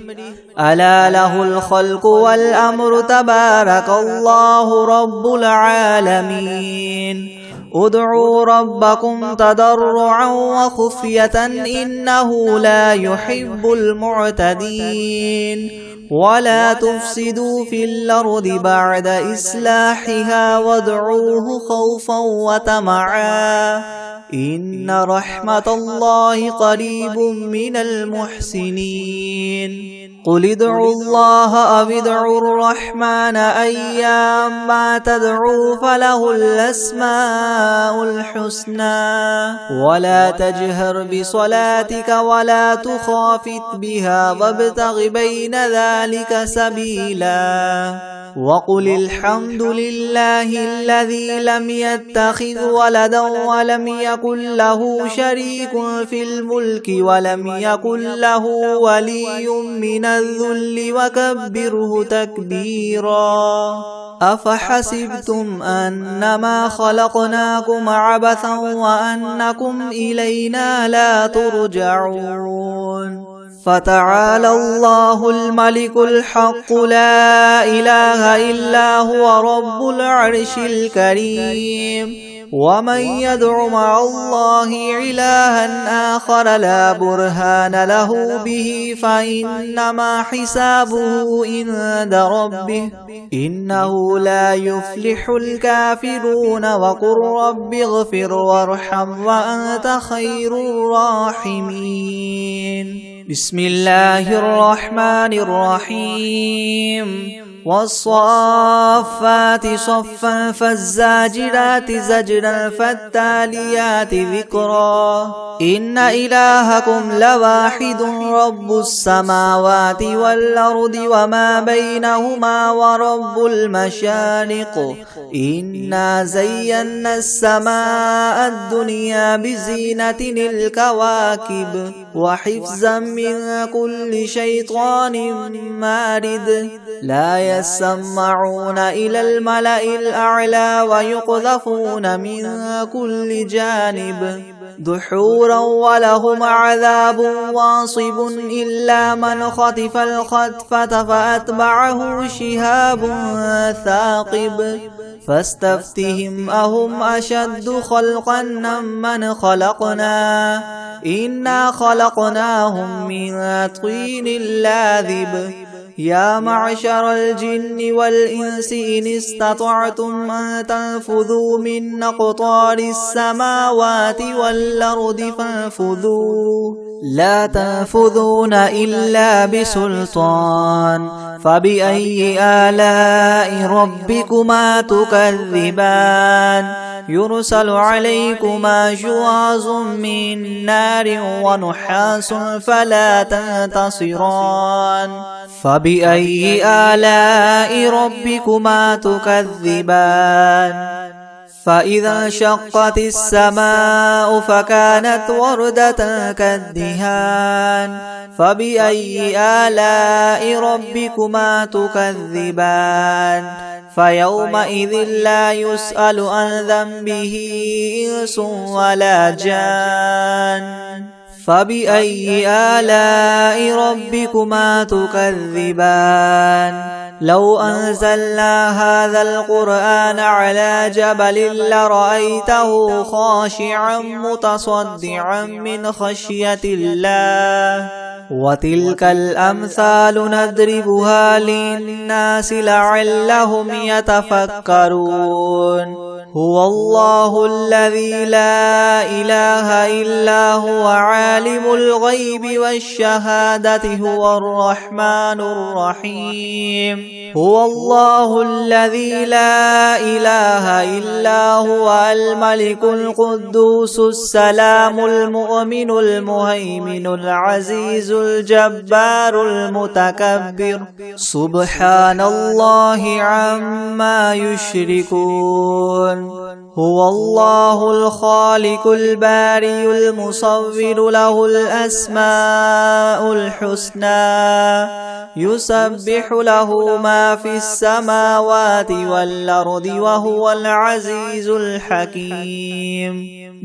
ألا له الخلق والأمر تبارك الله رب العالمين. ادعوا ربكم تضرعا وخفية إنه لا يحب المعتدين. ولا تفسدوا في الأرض بعد إصلاحها وادعوه خوفا وطمعا إن رحمة الله قريب من المحسنين. قل ادعوا الله أو ادعوا الرحمن أيما تدعوا فله الأسماء الحسنى ولا تجهر بصلاتك ولا تخافت بها وابتغ بين ذلك سبيلا. وقل الحمد لله الذي لم يتخذ ولدا ولم يكن له شريك في الملك ولم يكن له ولي من الذل وكبره تكبيرا. أفحسبتم أنما خلقناكم عبثا وأنكم إلينا لا ترجعون فتعالى الله الملك الحق لا إله إلا هو رب العرش الكريم. ومن يدع مع الله إلها آخر لا برهان له به فإنما حسابه عند ربه إنه لا يفلح الكافرون. وقل رب اغفر وارحم وأنت خير الراحمين. بسم الله الرحمن الرحيم. والصافات صفا فالزاجرات زجرا فالتاليات ذكرا. إن إلهكم لواحد رب السماوات والأرض وما بينهما ورب المشارق. إنا زينا السماء الدنيا بزينة الكواكب وحفظا من كل شيطان مارد. لا يسمعون إلى الملأ الأعلى ويقذفون من كل جانب دحورا ولهم عذاب واصب إلا من خطف الخطفة فأتبعه شهاب ثاقب. فاستفتهم أهم أشد خلقا من خلقنا إنا خلقناهم من طين لاذب. يا معشر الجن والإنس إن استطعتم أن تنفذوا من أقطار السماوات والأرض فانفذوا لا تنفذون إلا بسلطان. فبأي آلاء ربكما تكذبان؟ يرسل عليكما شواظ من نار ونحاس فلا تنتصران. فبأي آلاء ربكما تكذبان؟ فإذا انشقت السماء فكانت وردة كالدهان. فبأي آلاء ربكما تكذبان؟ فيومئذ لا يسأل عن ذنبه إنس ولا جان. فبأي آلاء ربكما تكذبان؟ لو أنزلنا هذا القرآن على جبل لرأيته خاشعا متصدعا من خشية الله. وتلك الأمثال نضربها للناس لعلهم يتفكرون. هو الله الذي لا إله إلا هو عالم الغيب والشهادة هو الرحمن الرحيم. هو الله الذي لا إله إلا هو الملك القدوس السلام المؤمن المهيمن العزيز الجبار المتكبر. سبحان الله عما يشركون. هو الله الخالق الباري المصور له الأسماء الحسنى يسبح له ما في السماوات والأرض وهو العزيز الحكيم.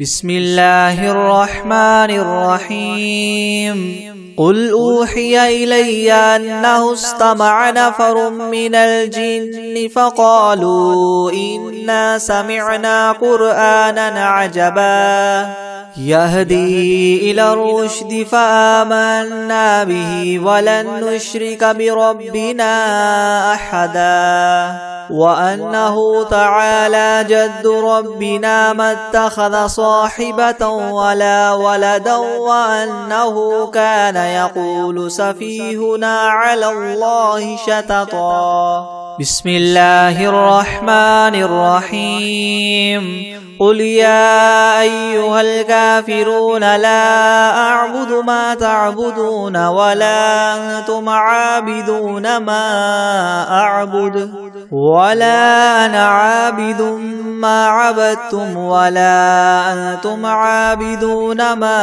بسم الله الرحمن الرحيم. قل أوحي إلي أنه استمع نفر من الجن فقالوا إنا سمعنا قرآنا عجبا يهدي إلى الرشد فآمنا به ولن نشرك بربنا أحدا. وأنه تعالى جد ربنا ما اتخذ صاحبة ولا ولدا وأنه كان يقول سفيهنا على الله شططا. بسم الله الرحمن الرحيم. قل يا أيها الكافرون لا أعبد ما تعبدون ولا أنتم عابدون ما أعبد ولا أنا عابد ما عبدتم ولا أنتم عابدون ما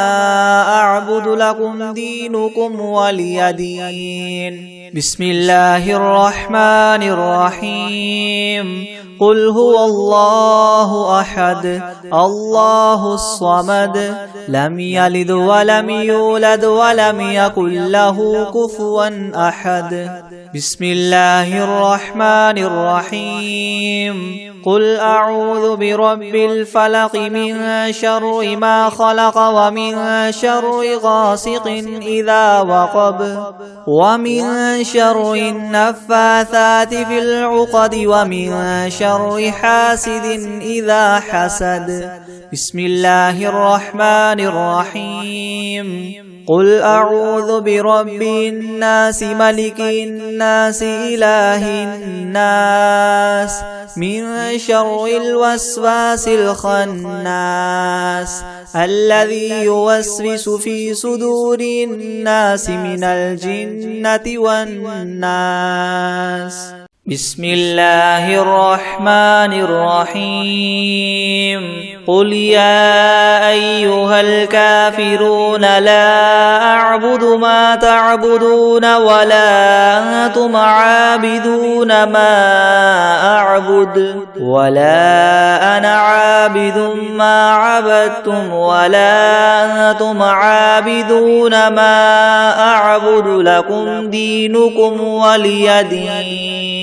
أعبد لكم دينكم ولي دين. بسم الله الرحمن الرحيم. قل هو الله أحد الله الصمد لم يلد ولم يولد ولم يكن له كفوا أحد. بسم الله الرحمن الرحيم. قل أعوذ برب الفلق من شر ما خلق ومن شر غاسق إذا وقب ومن شر النفاثات في العقد ومن شر حاسد إذا حسد. بسم الله الرحمن الرحيم. قل أعوذ برب الناس ملك الناس إله الناس من شر الوسواس الخناس الذي يوسوس في صدور الناس من الجنة والناس. بسم الله الرحمن الرحيم. قل يا أيها الكافرون لا أعبد ما تعبدون ولا أنتم عابدون ما أعبد ولا أنا عابد ما عبدتم ولا أنتم عابدون ما أعبد لكم دينكم ولي دين.